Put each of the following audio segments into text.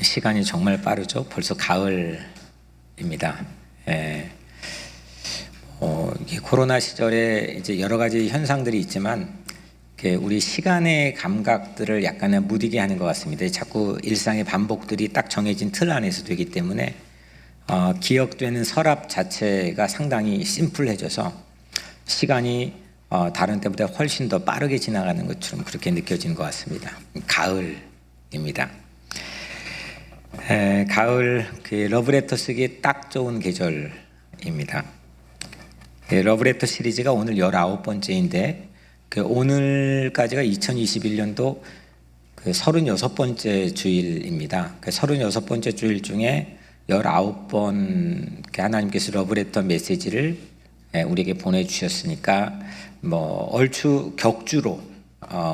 시간이 정말 빠르죠. 벌써 가을입니다. 이게 코로나 시절에 이제 여러 가지 현상들이 있지만 우리 시간의 감각들을 약간은 무디게 하는 것 같습니다. 자꾸 일상의 반복들이 딱 정해진 틀 안에서 되기 때문에 기억되는 서랍 자체가 상당히 심플해져서 시간이 다른 때보다 훨씬 더 빠르게 지나가는 것처럼 그렇게 느껴지는 것 같습니다. 가을입니다. 가을 러브레터 쓰기 딱 좋은 계절입니다. 러브레터 시리즈가 오늘 19번째인데 오늘까지가 2021년도 36번째 주일입니다. 36번째 주일 중에 19번 하나님께서 러브레터 메시지를 우리에게 보내주셨으니까 얼추 격주로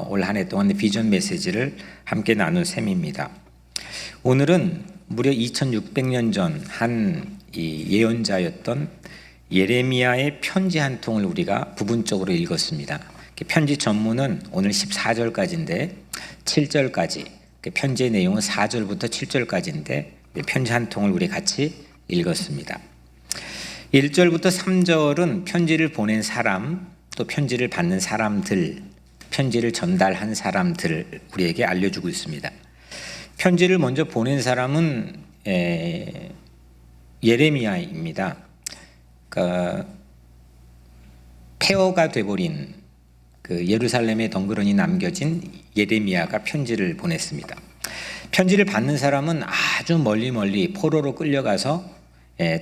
올 한 해 동안 비전 메시지를 함께 나눈 셈입니다. 오늘은 무려 2600년 전 한 예언자였던 예레미야의 편지 한 통을 우리가 부분적으로 읽었습니다. 편지 전문은 오늘 14절까지인데 7절까지, 편지의 내용은 4절부터 7절까지인데 편지 한 통을 우리 같이 읽었습니다. 1절부터 3절은 편지를 보낸 사람, 또 편지를 받는 사람들, 편지를 전달한 사람들을 우리에게 알려주고 있습니다. 편지를 먼저 보낸 사람은 예레미야입니다. 폐허가 돼버린 예루살렘에 덩그러니 남겨진 예레미야가 편지를 보냈습니다. 편지를 받는 사람은 아주 멀리 포로로 끌려가서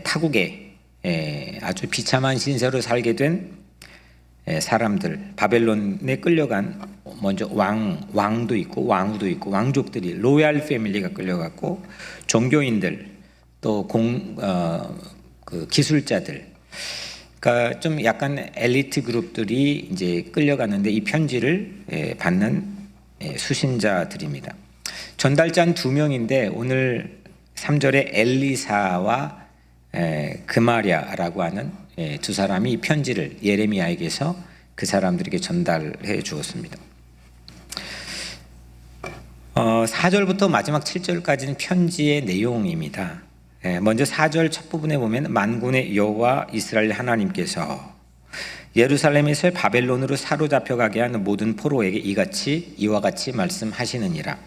타국에 아주 비참한 신세로 살게 된 사람들, 바벨론에 끌려간 먼저 왕도 있고 왕후도 있고 왕족들이 로얄 패밀리가 끌려갔고 종교인들 또 기술자들, 그러니까 좀 약간 엘리트 그룹들이 이제 끌려가는데 이 편지를 받는 수신자들입니다. 전달자는 2명인데 오늘 3절에 엘리사와 그마랴라고 하는 두 사람이 이 편지를 예레미야에게서 그 사람들에게 전달해 주었습니다. 4절부터 마지막 7절까지는 편지의 내용입니다. 먼저 4절 첫 부분에 보면 만군의 여호와 이스라엘 하나님께서 예루살렘에서 바벨론으로 사로잡혀가게 하는 모든 포로에게 이와 같이 말씀하시느니라.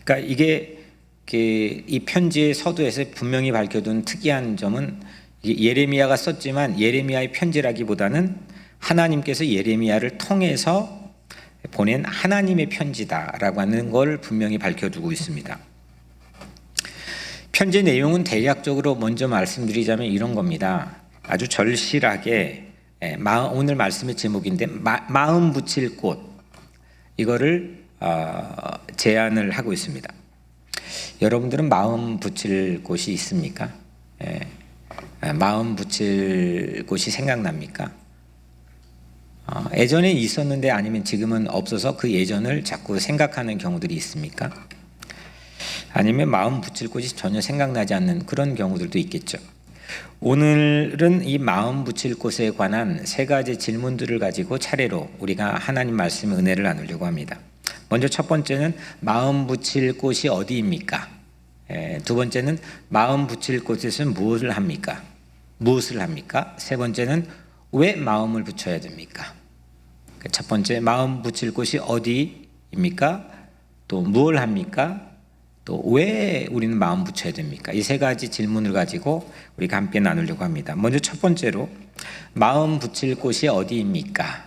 그러니까 이게 이 편지의 서두에서 분명히 밝혀둔 특이한 점은 예레미야가 썼지만 예레미야의 편지라기보다는 하나님께서 예레미야를 통해서 보낸 하나님의 편지다라고 하는 걸 분명히 밝혀두고 있습니다. 편지의 내용은 대략적으로 먼저 말씀드리자면 이런 겁니다. 아주 절실하게 오늘 말씀의 제목인데 마음 붙일 곳, 이거를 제안을 하고 있습니다. 여러분들은 마음 붙일 곳이 있습니까? 마음 붙일 곳이 생각납니까? 예전에 있었는데 아니면 지금은 없어서 그 예전을 자꾸 생각하는 경우들이 있습니까? 아니면 마음 붙일 곳이 전혀 생각나지 않는 그런 경우들도 있겠죠. 오늘은 이 마음 붙일 곳에 관한 3가지 질문들을 가지고 차례로 우리가 하나님 말씀의 은혜를 나누려고 합니다. 먼저 첫 번째는 마음 붙일 곳이 어디입니까? 두 번째는 마음 붙일 곳에서는 무엇을 합니까? 세 번째는 왜 마음을 붙여야 됩니까? 첫 번째, 마음 붙일 곳이 어디입니까? 또 무엇을 합니까? 또 왜 우리는 마음 붙여야 됩니까? 이 3가지 질문을 가지고 우리가 함께 나누려고 합니다. 먼저 첫 번째로 마음 붙일 곳이 어디입니까?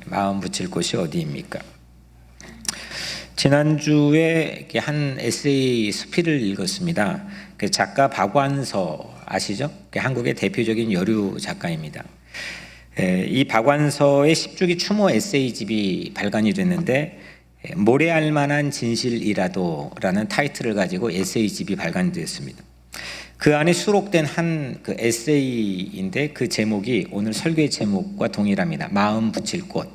마음 붙일 곳이 어디입니까? 지난주에 한 에세이 수필을 읽었습니다. 작가 박완서 아시죠? 한국의 대표적인 여류 작가입니다. 이 박완서의 10주기 추모 에세이집이 발간이 됐는데 모래알 만한 진실이라도 라는 타이틀을 가지고 에세이집이 발간되었습니다. 그 안에 수록된 한 에세이인데 그 제목이 오늘 설교의 제목과 동일합니다. 마음 붙일 곳.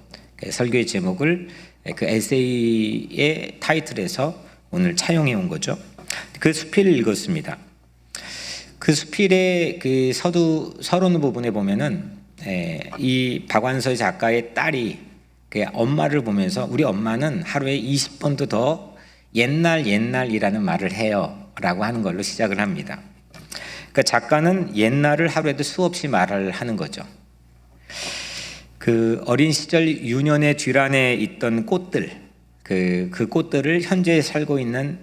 설교의 제목을 그 에세이의 타이틀에서 오늘 차용해 온 거죠. 그 수필을 읽었습니다. 그 수필의 서론 부분에 보면은 이 박완서 작가의 딸이 엄마를 보면서 우리 엄마는 하루에 20번도 더 옛날이라는 말을 해요. 있어라고 하는 걸로 시작을 합니다. 그러니까 작가는 옛날을 하루에도 수없이 말을 하는 거죠. 그 어린 시절 유년의 뒤란에 있던 꽃들, 그 꽃들을 현재 살고 있는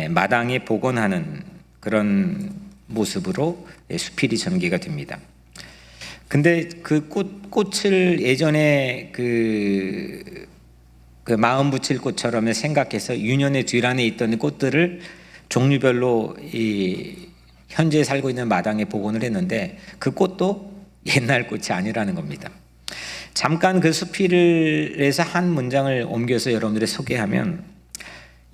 마당에 복원하는 그런 모습으로 수필이 전개가 됩니다. 근데 그 꽃을 예전에 그 마음 붙일 꽃처럼 생각해서 유년의 뒤란에 있던 꽃들을 종류별로 현재 살고 있는 마당에 복원을 했는데 그 꽃도 옛날 꽃이 아니라는 겁니다. 잠깐 그 수필에서 한 문장을 옮겨서 여러분들이 소개하면,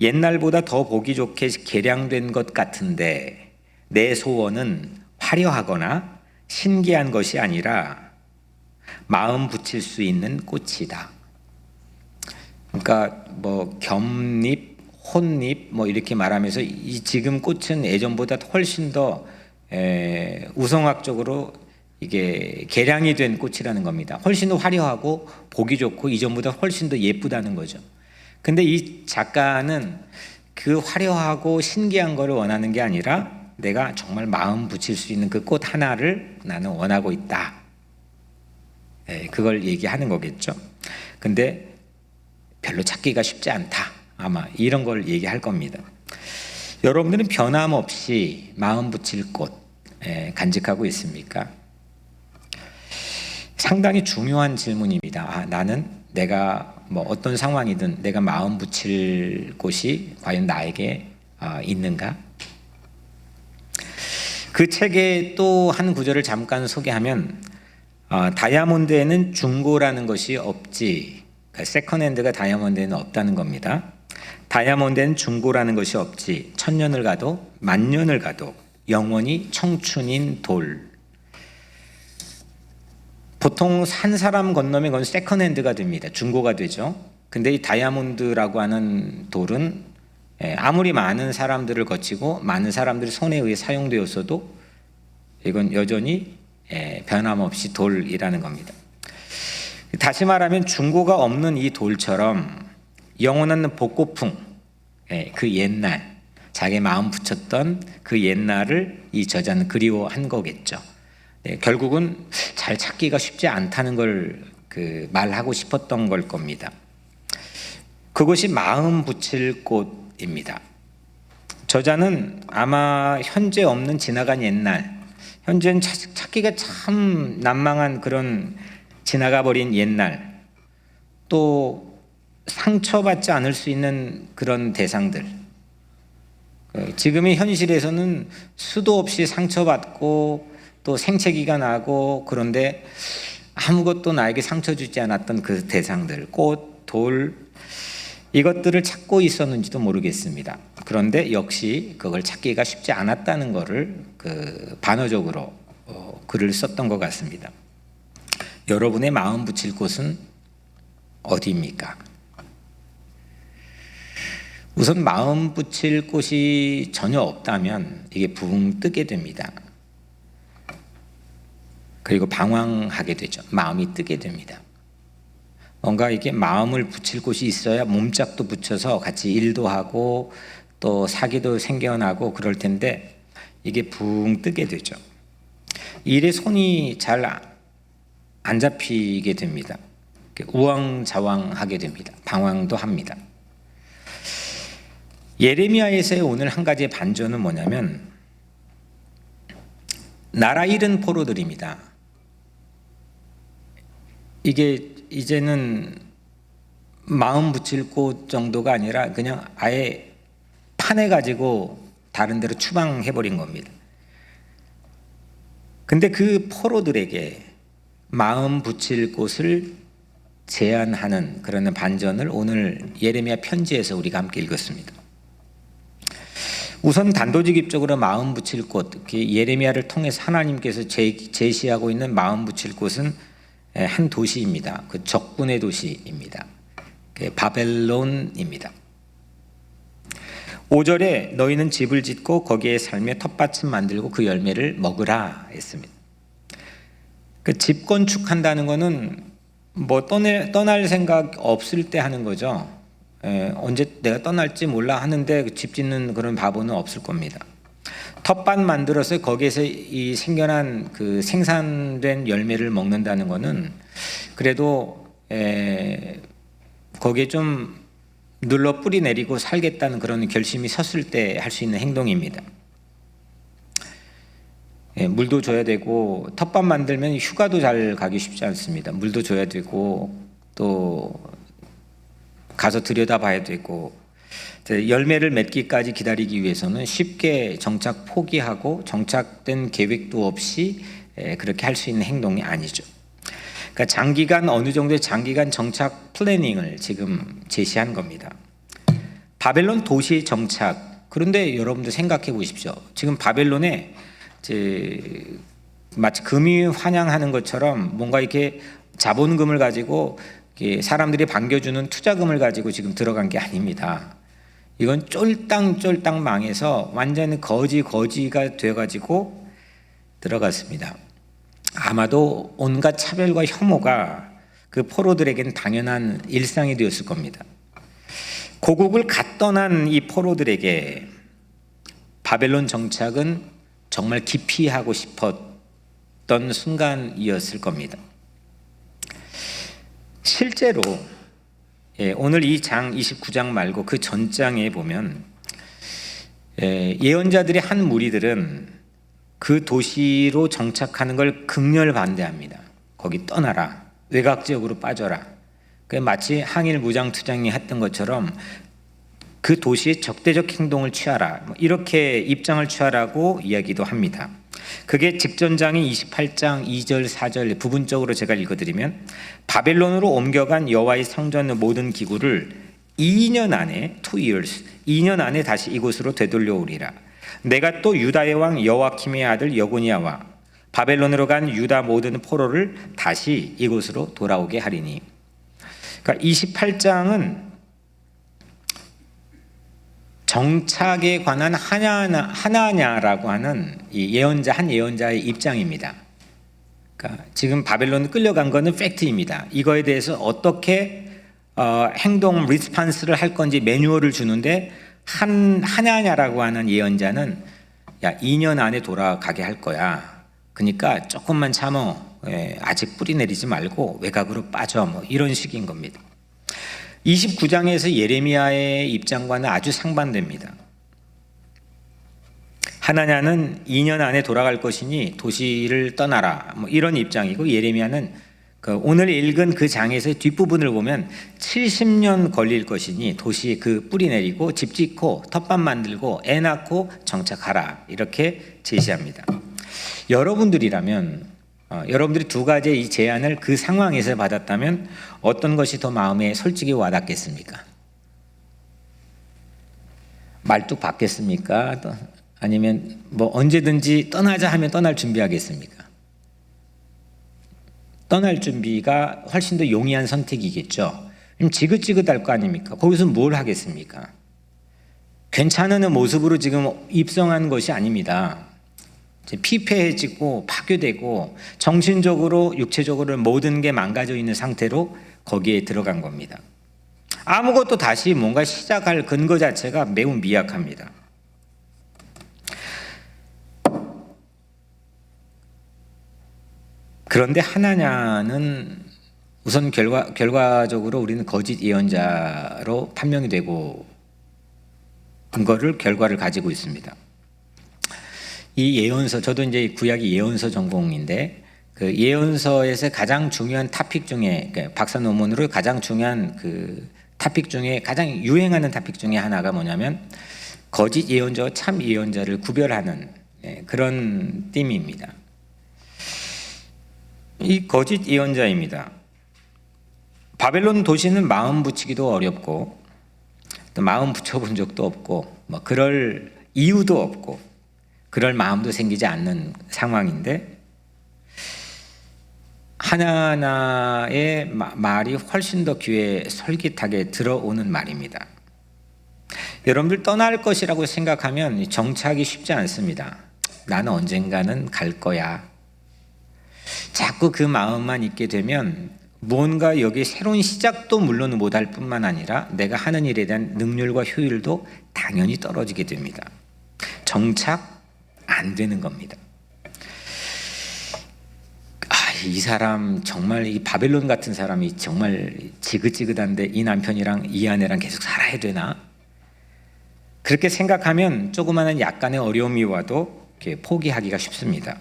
옛날보다 더 보기 좋게 개량된 것 같은데 내 소원은 화려하거나 신기한 것이 아니라 마음 붙일 수 있는 꽃이다. 그러니까 뭐 겹잎, 혼잎 뭐 이렇게 말하면서 이 지금 꽃은 예전보다 훨씬 더 우성학적으로 이게 개량이 된 꽃이라는 겁니다. 훨씬 더 화려하고 보기 좋고 이전보다 훨씬 더 예쁘다는 거죠. 근데 이 작가는 그 화려하고 신기한 거를 원하는 게 아니라 내가 정말 마음 붙일 수 있는 그 꽃 하나를 나는 원하고 있다. 그걸 얘기하는 거겠죠. 근데 별로 찾기가 쉽지 않다. 아마 이런 걸 얘기할 겁니다. 여러분들은 변함없이 마음 붙일 꽃 간직하고 있습니까? 상당히 중요한 질문입니다. 나는 내가 뭐 어떤 상황이든 내가 마음 붙일 곳이 과연 나에게 있는가? 그 책의 또 한 구절을 잠깐 소개하면, 다이아몬드에는 중고라는 것이 없지, 세컨핸드가 다이아몬드에는 없다는 겁니다. 다이아몬드에는 중고라는 것이 없지, 천년을 가도 만년을 가도 영원히 청춘인 돌. 보통 한 사람 건너면 그건 세컨핸드가 됩니다. 중고가 되죠. 근데 이 다이아몬드라고 하는 돌은 아무리 많은 사람들을 거치고 많은 사람들의 손에 의해 사용되었어도 이건 여전히 변함없이 돌이라는 겁니다. 다시 말하면 중고가 없는 이 돌처럼 영원한 복고풍, 그 옛날 자기 마음 붙였던 그 옛날을 이 저자는 그리워한 거겠죠. 결국은 잘 찾기가 쉽지 않다는 걸 말하고 싶었던 걸 겁니다. 그것이 마음 붙일 꽃입니다. 저자는 아마 현재 없는 지나간 옛날, 현재는 찾기가 참 난망한 그런 지나가 버린 옛날, 또 상처받지 않을 수 있는 그런 대상들, 지금의 현실에서는 수도 없이 상처받고 또 생채기가 나고, 그런데 아무것도 나에게 상처 주지 않았던 그 대상들, 꽃, 돌, 이것들을 찾고 있었는지도 모르겠습니다. 그런데 역시 그걸 찾기가 쉽지 않았다는 것을 반어적으로 글을 썼던 것 같습니다. 여러분의 마음 붙일 곳은 어디입니까? 우선 마음 붙일 곳이 전혀 없다면 이게 붕 뜨게 됩니다. 그리고 방황하게 되죠. 마음이 뜨게 됩니다. 뭔가 이게 마음을 붙일 곳이 있어야 몸짝도 붙여서 같이 일도 하고 또 사기도 생겨나고 그럴 텐데 이게 붕 뜨게 되죠. 일에 손이 잘 안 잡히게 됩니다. 우왕좌왕하게 됩니다. 방황도 합니다. 예레미야에서의 오늘 한 가지의 반전은 뭐냐면, 나라 잃은 포로들입니다. 이게 이제는 마음 붙일 곳 정도가 아니라 그냥 아예 파내가지고 다른 데로 추방해버린 겁니다. 근데 그 포로들에게 마음 붙일 곳을 제안하는 그런 반전을 오늘 예레미야 편지에서 우리가 함께 읽었습니다. 우선 단도직입적으로 마음 붙일 곳, 예레미야를 통해서 하나님께서 제시하고 있는 마음 붙일 곳은 한 도시입니다. 그 적군의 도시입니다. 바벨론입니다. 5절에 너희는 집을 짓고 거기에 살며 텃밭을 만들고 그 열매를 먹으라 했습니다. 그 집 건축한다는 거는 뭐 떠날 생각 없을 때 하는 거죠. 언제 내가 떠날지 몰라 하는데 집 짓는 그런 바보는 없을 겁니다. 텃밭 만들어서 거기에서 이 생겨난 그 생산된 열매를 먹는다는 거는 그래도 거기에 좀 눌러 뿌리 내리고 살겠다는 그런 결심이 섰을 때 할 수 있는 행동입니다. 물도 줘야 되고, 텃밭 만들면 휴가도 잘 가기 쉽지 않습니다. 물도 줘야 되고, 또 가서 들여다봐야 되고, 열매를 맺기까지 기다리기 위해서는 쉽게 정착 포기하고 정착된 계획도 없이 그렇게 할 수 있는 행동이 아니죠. 그러니까 장기간, 어느 정도의 장기간 정착 플래닝을 지금 제시한 겁니다. 바벨론 도시 정착. 그런데 여러분들 생각해 보십시오. 지금 바벨론에 마치 금이 환영하는 것처럼 뭔가 이렇게 자본금을 가지고 사람들이 반겨주는 투자금을 가지고 지금 들어간 게 아닙니다. 이건 쫄땅쫄땅 망해서 완전히 거지가 돼가지고 들어갔습니다. 아마도 온갖 차별과 혐오가 그 포로들에게는 당연한 일상이 되었을 겁니다. 고국을 갓 떠난 이 포로들에게 바벨론 정착은 정말 기피하고 싶었던 순간이었을 겁니다. 실제로 오늘 이 장 29장 말고 그 전장에 보면 예언자들의 한 무리들은 그 도시로 정착하는 걸 극렬 반대합니다. 거기 떠나라. 외곽 지역으로 빠져라. 마치 항일 무장투쟁이 했던 것처럼 그 도시에 적대적 행동을 취하라. 이렇게 입장을 취하라고 이야기도 합니다. 그게 직전장인 28장 2절 4절 부분적으로 제가 읽어드리면, 바벨론으로 옮겨간 여호와의 성전의 모든 기구를 2년 안에 2년 안에 다시 이곳으로 되돌려오리라. 내가 또 유다의 왕 여호와킴의 아들 여고니아와 바벨론으로 간 유다 모든 포로를 다시 이곳으로 돌아오게 하리니. 그러니까 28장은 정착에 관한 하나냐라고 하는 이 한 예언자의 입장입니다. 그러니까 지금 바벨론 끌려간 거는 팩트입니다. 이거에 대해서 어떻게 행동 리스판스를 할 건지 매뉴얼을 주는데, 하나냐라고 하는 예언자는 2년 안에 돌아가게 할 거야. 그러니까 조금만 참어. 아직 뿌리 내리지 말고 외곽으로 빠져. 이런 식인 겁니다. 29장에서 예레미야의 입장과는 아주 상반됩니다. 하나냐는 2년 안에 돌아갈 것이니 도시를 떠나라. 이런 입장이고, 예레미야는 오늘 읽은 그 장에서 뒷부분을 보면 70년 걸릴 것이니 도시에 그 뿌리 내리고 집 짓고 텃밭 만들고 애 낳고 정착하라. 이렇게 제시합니다. 여러분들이라면 여러분들이 두 가지의 이 제안을 그 상황에서 받았다면 어떤 것이 더 마음에 솔직히 와닿겠습니까? 말뚝 받겠습니까? 아니면 언제든지 떠나자 하면 떠날 준비하겠습니까? 떠날 준비가 훨씬 더 용이한 선택이겠죠. 지긋지긋할 거 아닙니까? 거기서 뭘 하겠습니까? 괜찮은 모습으로 지금 입성한 것이 아닙니다. 피폐해지고 파괴되고 정신적으로 육체적으로 모든 게 망가져 있는 상태로 거기에 들어간 겁니다. 아무것도 다시 뭔가 시작할 근거 자체가 매우 미약합니다. 그런데 하나냐는 우선 결과적으로 우리는 거짓 예언자로 판명이 되고 결과를 가지고 있습니다. 이 예언서, 저도 이제 구약이 예언서 전공인데, 그 예언서에서 가장 중요한 토픽 중에, 박사 논문으로 가장 중요한 그 토픽 중에 가장 유행하는 토픽 중에 하나가 뭐냐면 거짓 예언자와 참 예언자를 구별하는 그런 띠입니다. 이 거짓 예언자입니다. 바벨론 도시는 마음 붙이기도 어렵고 또 마음 붙여본 적도 없고 그럴 이유도 없고 그럴 마음도 생기지 않는 상황인데, 하나하나의 말이 훨씬 더 귀에 솔깃하게 들어오는 말입니다. 여러분들 떠날 것이라고 생각하면 정착이 쉽지 않습니다. 나는 언젠가는 갈 거야. 자꾸 그 마음만 있게 되면 무언가 여기에 새로운 시작도 물론 못할 뿐만 아니라 내가 하는 일에 대한 능률과 효율도 당연히 떨어지게 됩니다. 정착 안 되는 겁니다. 이 사람 정말 이 바벨론 같은 사람이 정말 지긋지긋한데 이 남편이랑 이 아내랑 계속 살아야 되나? 그렇게 생각하면 조그마한 약간의 어려움이 와도 포기하기가 쉽습니다.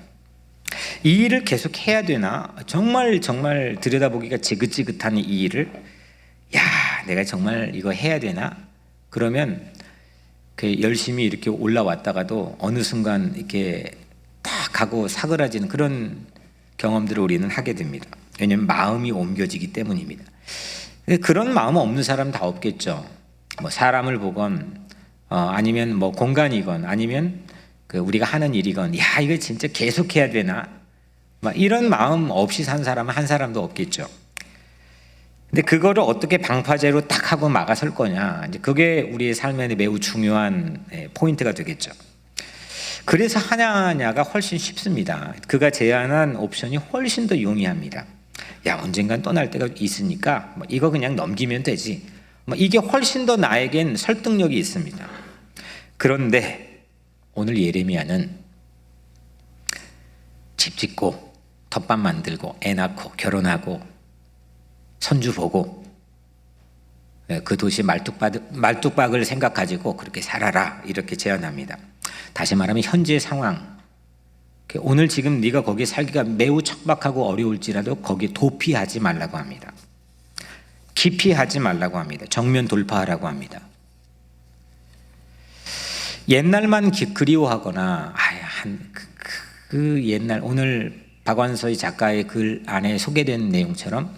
이 일을 계속 해야 되나? 정말 들여다보기가 지긋지긋한 이 일을 내가 정말 이거 해야 되나? 그러면 열심히 이렇게 올라왔다가도 어느 순간 이렇게 딱 하고 사그라지는 그런 경험들을 우리는 하게 됩니다. 왜냐하면 마음이 옮겨지기 때문입니다. 그런 마음 없는 사람 다 없겠죠. 뭐 사람을 보건 아니면 뭐 공간이건 아니면 우리가 하는 일이건 이거 진짜 계속해야 되나? 막 이런 마음 없이 산 사람은 한 사람도 없겠죠. 근데 그거를 어떻게 방파제로 딱 하고 막아설 거냐? 이제 그게 우리의 삶에 매우 중요한 포인트가 되겠죠. 그래서 하나냐가 훨씬 쉽습니다. 그가 제안한 옵션이 훨씬 더 용이합니다. 언젠간 떠날 때가 있으니까 이거 그냥 넘기면 되지. 이게 훨씬 더 나에겐 설득력이 있습니다. 그런데 오늘 예레미야는 집 짓고 덮밥 만들고 애 낳고 결혼하고 손주 보고 그 도시 말뚝박을 생각가지고 그렇게 살아라 이렇게 제안합니다. 다시 말하면 현재의 상황, 오늘 지금 네가 거기에 살기가 매우 척박하고 어려울지라도 거기에 도피하지 말라고 합니다. 기피하지 말라고 합니다. 정면 돌파하라고 합니다. 옛날만 그리워하거나 그 옛날, 오늘 박완서의 작가의 글 안에 소개된 내용처럼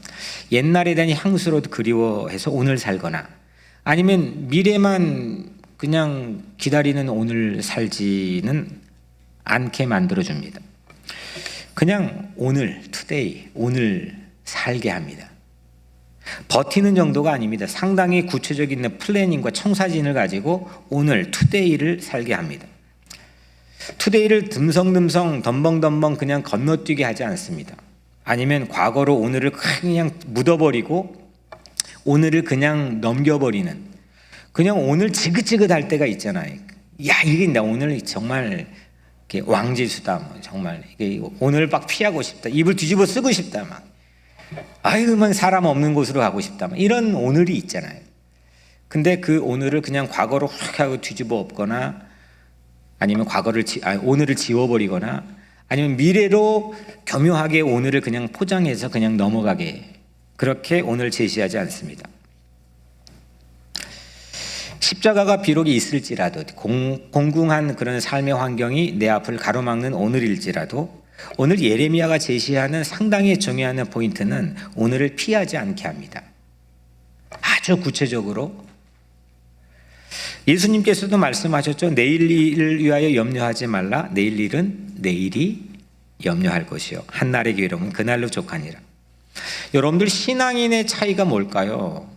옛날에 대한 향수로 그리워해서 오늘 살거나 아니면 미래만 그냥 기다리는 오늘 살지는 않게 만들어줍니다. 그냥 오늘, 투데이, 오늘 살게 합니다. 버티는 정도가 아닙니다. 상당히 구체적인 플래닝과 청사진을 가지고 오늘, 투데이를 살게 합니다. 투데이를 듬성듬성 덤벙덤벙 그냥 건너뛰게 하지 않습니다. 아니면 과거로 오늘을 그냥 묻어버리고 오늘을 그냥 넘겨버리는, 그냥 오늘 지긋지긋할 때가 있잖아요. 이게 나 오늘 정말 왕지수다. 정말 이게 오늘 막 피하고 싶다. 입을 뒤집어 쓰고 싶다. 막 사람 없는 곳으로 가고 싶다. 이런 오늘이 있잖아요. 근데 그 오늘을 그냥 과거로 확 하고 뒤집어 엎거나 아니면 오늘을 지워버리거나 아니면 미래로 교묘하게 오늘을 그냥 포장해서 그냥 넘어가게, 그렇게 오늘 제시하지 않습니다. 십자가가 비록 있을지라도 공궁한 그런 삶의 환경이 내 앞을 가로막는 오늘일지라도 오늘 예레미야가 제시하는 상당히 중요한 포인트는 오늘을 피하지 않게 합니다. 아주 구체적으로 예수님께서도 말씀하셨죠. 내일 일을 위하여 염려하지 말라. 내일 일은 내일이 염려할 것이요 한날의 괴로움은 그날로 족하니라. 여러분들 신앙인의 차이가 뭘까요?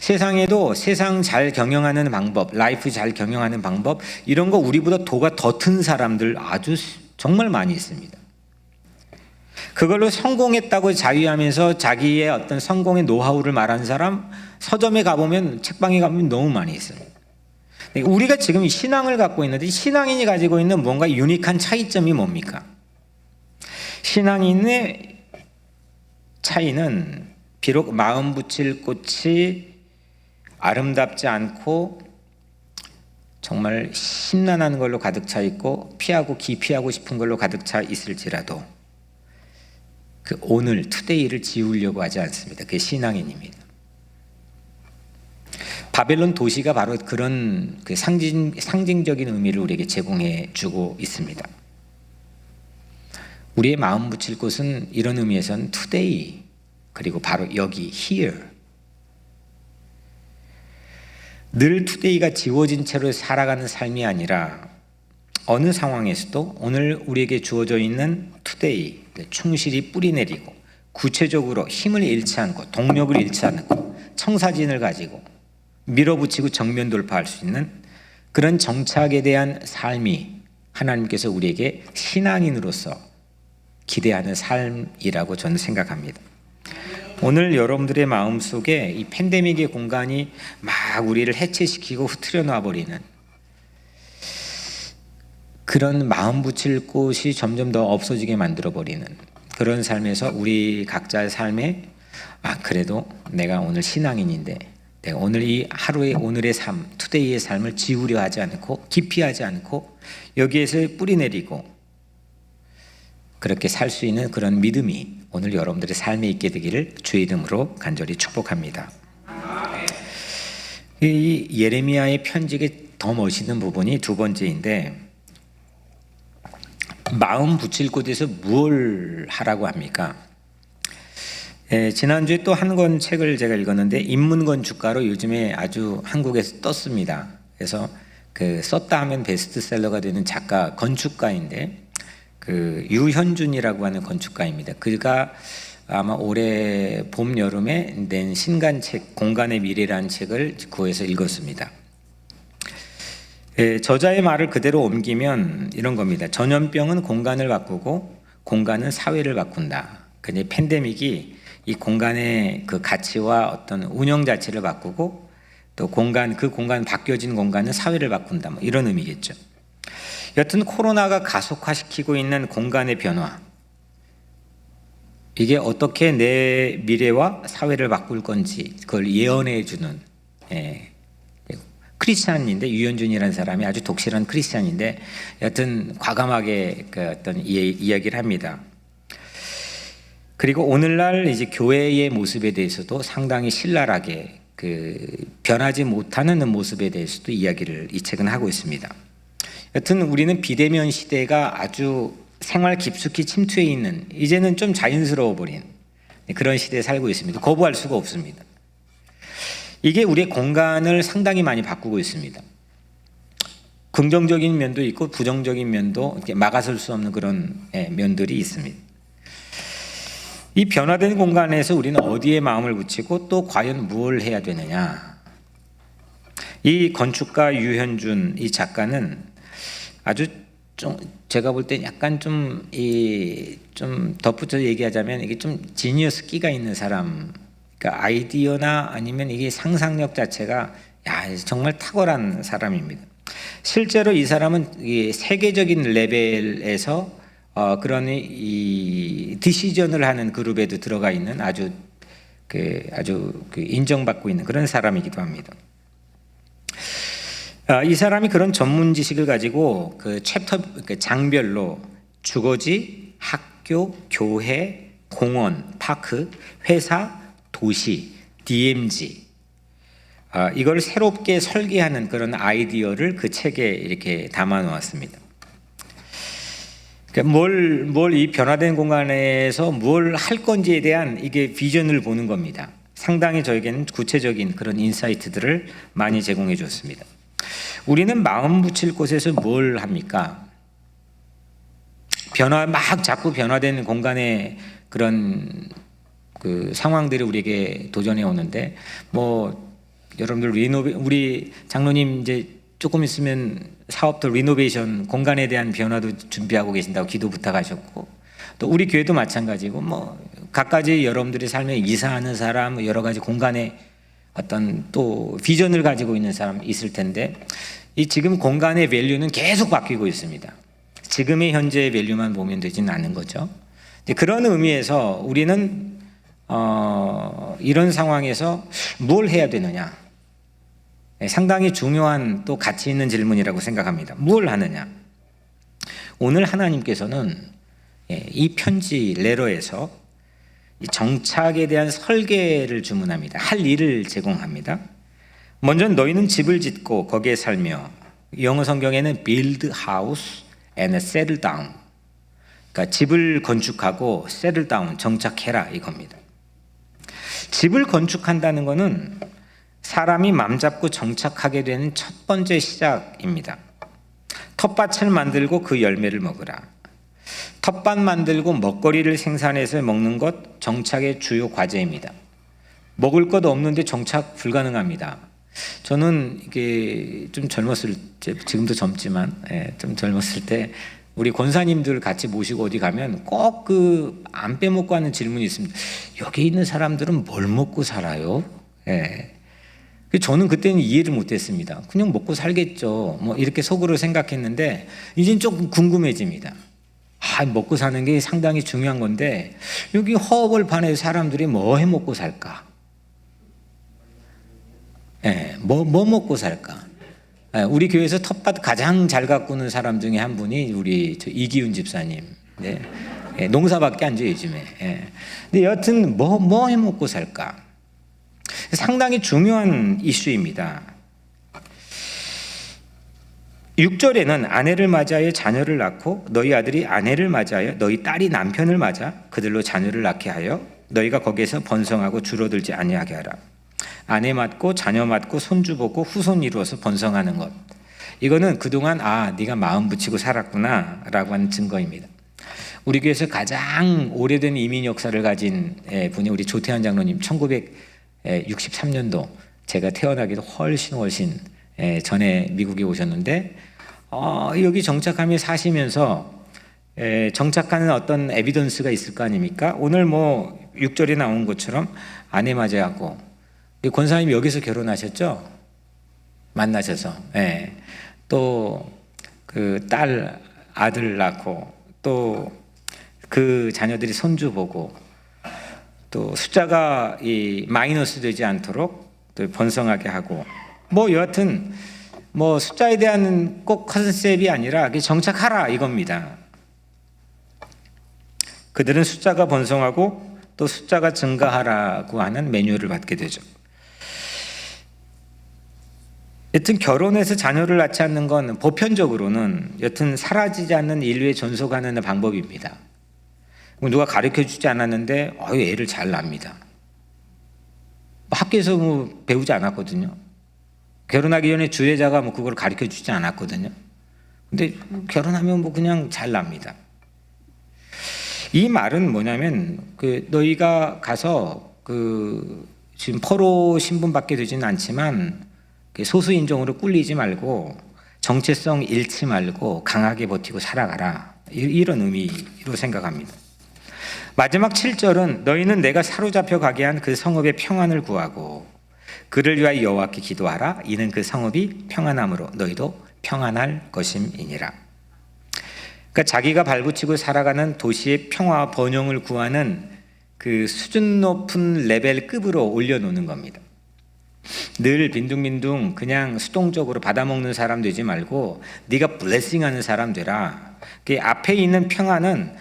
세상에도 세상 잘 경영하는 방법, 라이프 잘 경영하는 방법, 이런 거 우리보다 도가 더 튼 사람들 아주 정말 많이 있습니다. 그걸로 성공했다고 자위하면서 자기의 어떤 성공의 노하우를 말하는 사람 서점에 가보면, 책방에 가보면 너무 많이 있습니다. 우리가 지금 신앙을 갖고 있는데 신앙인이 가지고 있는 뭔가 유니크한 차이점이 뭡니까? 신앙인의 차이는 비록 마음 붙일 꽃이 아름답지 않고 정말 심란한 걸로 가득 차 있고 기피하고 싶은 걸로 가득 차 있을지라도 그 오늘 투데이를 지우려고 하지 않습니다. 그게 신앙인입니다. 바벨론 도시가 바로 그런 그 상징적인 의미를 우리에게 제공해 주고 있습니다. 우리의 마음 붙일 곳은 이런 의미에서는 today, 그리고 바로 여기 here. 늘 today가 지워진 채로 살아가는 삶이 아니라 어느 상황에서도 오늘 우리에게 주어져 있는 today 충실히 뿌리내리고 구체적으로 힘을 잃지 않고 동력을 잃지 않고 청사진을 가지고 밀어붙이고 정면 돌파할 수 있는 그런 정착에 대한 삶이 하나님께서 우리에게 신앙인으로서 기대하는 삶이라고 저는 생각합니다. 오늘 여러분들의 마음속에 이 팬데믹의 공간이 막 우리를 해체시키고 흐트려 놔버리는 그런 마음 붙일 곳이 점점 더 없어지게 만들어버리는 그런 삶에서 우리 각자의 삶에 그래도 내가 오늘 신앙인인데 내가 오늘 이 하루의 오늘의 삶, 투데이의 삶을 지우려 하지 않고 기피하지 않고 여기에서 뿌리 내리고 그렇게 살 수 있는 그런 믿음이 오늘 여러분들의 삶에 있게 되기를 주의 이름으로 간절히 축복합니다. 이 예레미야의 편지의 더 멋있는 부분이 두 번째인데 마음 붙일 곳에서 뭘 하라고 합니까? 지난주에 또 한 권 책을 제가 읽었는데 인문건축가로 요즘에 아주 한국에서 떴습니다. 그래서 그 썼다 하면 베스트셀러가 되는 작가, 건축가인데 그 유현준이라고 하는 건축가입니다. 그가 아마 올해 봄 여름에 낸 신간책 공간의 미래라는 책을 구해서 읽었습니다. 저자의 말을 그대로 옮기면 이런 겁니다. 전염병은 공간을 바꾸고 공간은 사회를 바꾼다. 근데 팬데믹이 이 공간의 그 가치와 어떤 운영 자체를 바꾸고 또 그 공간 바뀌어진 공간은 사회를 바꾼다. 뭐 이런 의미겠죠. 여튼 코로나가 가속화시키고 있는 공간의 변화, 이게 어떻게 내 미래와 사회를 바꿀 건지 그걸 예언해 주는 크리스찬인데 유현준이라는 사람이 아주 독실한 크리스찬인데 여튼 과감하게 그 어떤 이야기를 합니다. 그리고 오늘날 이제 교회의 모습에 대해서도 상당히 신랄하게 그 변하지 못하는 모습에 대해서도 이야기를 이 책은 하고 있습니다. 여튼 우리는 비대면 시대가 아주 생활 깊숙이 침투해 있는 이제는 좀 자연스러워 버린 그런 시대에 살고 있습니다. 거부할 수가 없습니다. 이게 우리의 공간을 상당히 많이 바꾸고 있습니다. 긍정적인 면도 있고 부정적인 면도 이렇게 막아설 수 없는 그런 면들이 있습니다. 이 변화된 공간에서 우리는 어디에 마음을 붙이고 또 과연 뭘 해야 되느냐. 이 건축가 유현준 이 작가는 아주 좀 제가 볼 때 약간 좀 덧붙여 얘기하자면 이게 좀 지니어스 끼가 있는 사람, 그러니까 아이디어나 아니면 이게 상상력 자체가 정말 탁월한 사람입니다. 실제로 이 사람은 이 세계적인 레벨에서 그런 이 디시전을 하는 그룹에도 들어가 있는 아주 인정받고 있는 그런 사람이기도 합니다. 이 사람이 그런 전문 지식을 가지고 그 장별로 주거지, 학교, 교회, 공원, 파크, 회사, 도시, DMZ 이걸 새롭게 설계하는 그런 아이디어를 그 책에 이렇게 담아 놓았습니다. 그러니까 뭘 이 변화된 공간에서 뭘 할 건지에 대한 이게 비전을 보는 겁니다. 상당히 저에게는 구체적인 그런 인사이트들을 많이 제공해 줬습니다. 우리는 마음 붙일 곳에서 뭘 합니까? 자꾸 변화되는 공간의 그런 그 상황들이 우리에게 도전해 오는데 여러분들 우리 장로님 이제 조금 있으면 사업들 리노베이션 공간에 대한 변화도 준비하고 계신다고 기도 부탁하셨고 또 우리 교회도 마찬가지고 각가지 여러분들의 삶에 이사하는 사람 여러 가지 공간에 어떤 또 비전을 가지고 있는 사람 있을 텐데 이 지금 공간의 밸류는 계속 바뀌고 있습니다. 지금의 현재의 밸류만 보면 되지는 않는 거죠. 그런 의미에서 우리는 이런 상황에서 뭘 해야 되느냐 상당히 중요한 또 가치 있는 질문이라고 생각합니다. 뭘 하느냐? 오늘 하나님께서는 이 편지 레러에서 정착에 대한 설계를 주문합니다. 할 일을 제공합니다. 먼저 너희는 집을 짓고 거기에 살며 영어 성경에는 build house and settle down 그러니까 집을 건축하고 settle down 정착해라 이겁니다. 집을 건축한다는 것은 사람이 맘 잡고 정착하게 되는 첫 번째 시작입니다. 텃밭을 만들고 그 열매를 먹으라. 텃밭 만들고 먹거리를 생산해서 먹는 것 정착의 주요 과제입니다. 먹을 것 없는데 정착 불가능합니다. 저는 이게 좀 젊었을 때, 지금도 젊지만 좀 젊었을 때 우리 권사님들 같이 모시고 어디 가면 꼭 그 안 빼먹고 하는 질문이 있습니다. 여기 있는 사람들은 뭘 먹고 살아요? 예. 저는 그때는 이해를 못했습니다. 그냥 먹고 살겠죠. 뭐 이렇게 속으로 생각했는데 이젠 조금 궁금해집니다. 먹고 사는 게 상당히 중요한 건데 여기 허벌판에 사람들이 뭐 해 먹고 살까? 예, 뭐 먹고 살까? 예, 우리 교회에서 텃밭 가장 잘 가꾸는 사람 중에 한 분이 우리 이기훈 집사님. 네. 예, 농사밖에 안 줘 요즘에. 예. 근데 여튼 뭐 해 먹고 살까? 상당히 중요한 이슈입니다. 6절에는 아내를 맞이하여 자녀를 낳고 너희 아들이 아내를 맞이하여 너희 딸이 남편을 맞아 그들로 자녀를 낳게 하여 너희가 거기에서 번성하고 줄어들지 아니하게 하라. 아내 맞고 자녀 맞고 손주 보고 후손 이루어서 번성하는 것. 이거는 그동안 네가 마음 붙이고 살았구나 라고 하는 증거입니다. 우리 교회에서 가장 오래된 이민 역사를 가진 분이 우리 조태환 장로님 1963년도 제가 태어나기도 훨씬 전에 미국에 오셨는데 여기 정착하며 사시면서 정착하는 어떤 에비던스가 있을 거 아닙니까? 오늘 뭐 6절에 나온 것처럼 아내 맞이하고 권사님이 여기서 결혼하셨죠? 만나셔서 또 그 딸 아들 낳고 또 그 자녀들이 손주 보고 또 숫자가 마이너스 되지 않도록 또 번성하게 하고 뭐 여하튼 뭐 숫자에 대한 꼭 컨셉이 아니라 정착하라 이겁니다. 그들은 숫자가 번성하고 또 숫자가 증가하라고 하는 매뉴얼을 받게 되죠. 여튼 결혼해서 자녀를 낳지 않는 건 보편적으로는 여튼 사라지지 않는 인류의 존속하는 방법입니다. 누가 가르쳐주지 않았는데 애를 잘 낳습니다. 학교에서 뭐 배우지 않았거든요. 결혼하기 전에 주례자가 뭐 그걸 가르쳐주지 않았거든요. 근데 결혼하면 뭐 그냥 잘 납니다. 이 말은 뭐냐면 너희가 가서 지금 포로 신분받게 되지는 않지만 소수 인종으로 꿀리지 말고 정체성 잃지 말고 강하게 버티고 살아가라. 이런 의미로 생각합니다. 마지막 7절은 너희는 내가 사로잡혀 가게 한 그 성읍의 평안을 구하고 그를 위하여 여호와께 기도하라. 이는 그 성읍이 평안함으로 너희도 평안할 것임이니라. 그러니까 자기가 발붙이고 살아가는 도시의 평화와 번영을 구하는 그 수준 높은 레벨급으로 올려놓는 겁니다. 늘 빈둥빈둥 그냥 수동적으로 받아먹는 사람 되지 말고 네가 블레싱하는 사람 되라. 그 앞에 있는 평안은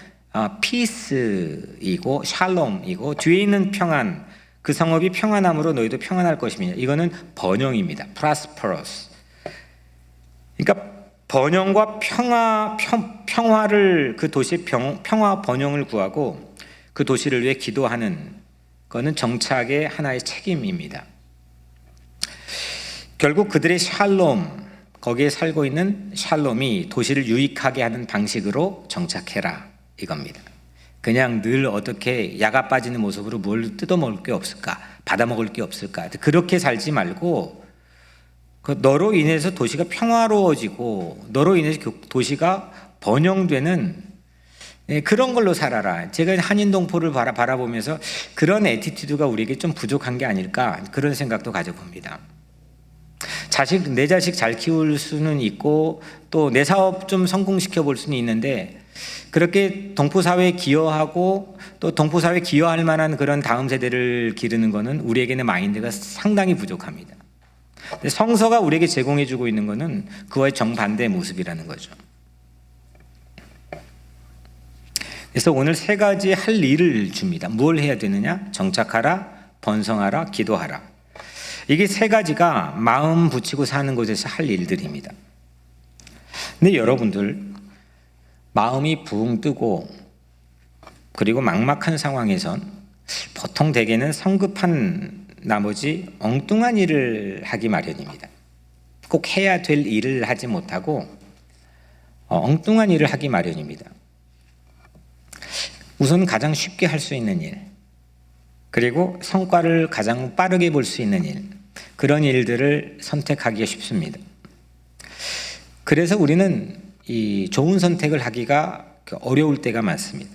피스이고 샬롬이고 뒤에 있는 평안, 그 성읍이 평안함으로 너희도 평안할 것입니다. 이거는 번영입니다. prosperous. 그러니까 번영과 평화를 그 도시의 평화 번영을 구하고 그 도시를 위해 기도하는 거는 정착의 하나의 책임입니다. 결국 그들의 샬롬, 거기에 살고 있는 샬롬이 도시를 유익하게 하는 방식으로 정착해라 이겁니다. 그냥 늘 어떻게 야가 빠지는 모습으로 뭘 뜯어먹을 게 없을까, 받아먹을 게 없을까, 그렇게 살지 말고 너로 인해서 도시가 평화로워지고 너로 인해서 도시가 번영되는 그런 걸로 살아라. 제가 한인동포를 바라보면서 그런 애티튜드가 우리에게 좀 부족한 게 아닐까 그런 생각도 가져봅니다. 내 자식 잘 키울 수는 있고 또 내 사업 좀 성공시켜 볼 수는 있는데 그렇게 동포사회에 기여하고 또 동포사회에 기여할 만한 그런 다음 세대를 기르는 것은 우리에게는 마인드가 상당히 부족합니다. 성서가 우리에게 제공해 주고 있는 것은 그와의 정반대의 모습이라는 거죠. 그래서 오늘 세 가지 할 일을 줍니다. 뭘 해야 되느냐? 정착하라, 번성하라, 기도하라. 이게 세 가지가 마음 붙이고 사는 곳에서 할 일들입니다. 근데 여러분들 마음이 붕 뜨고 그리고 막막한 상황에선 보통 대개는 성급한 나머지 엉뚱한 일을 하기 마련입니다. 꼭 해야 될 일을 하지 못하고 엉뚱한 일을 하기 마련입니다. 우선 가장 쉽게 할 수 있는 일, 그리고 성과를 가장 빠르게 볼 수 있는 일, 그런 일들을 선택하기가 쉽습니다. 그래서 우리는 이 좋은 선택을 하기가 어려울 때가 많습니다.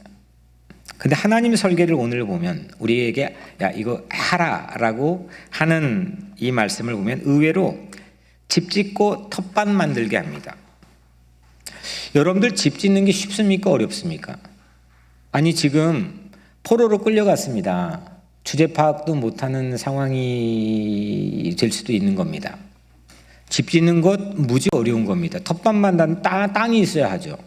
근데 하나님 설계를 오늘 보면 우리에게 야 이거 하라라고 하는 이 말씀을 보면 의외로 집 짓고 텃밭 만들게 합니다. 여러분들 집 짓는 게 쉽습니까? 어렵습니까? 아니 지금 포로로 끌려갔습니다. 주제 파악도 못하는 상황이 될 수도 있는 겁니다. 집 짓는 것 무지 어려운 겁니다. 텃밭만 땅이 있어야 하죠.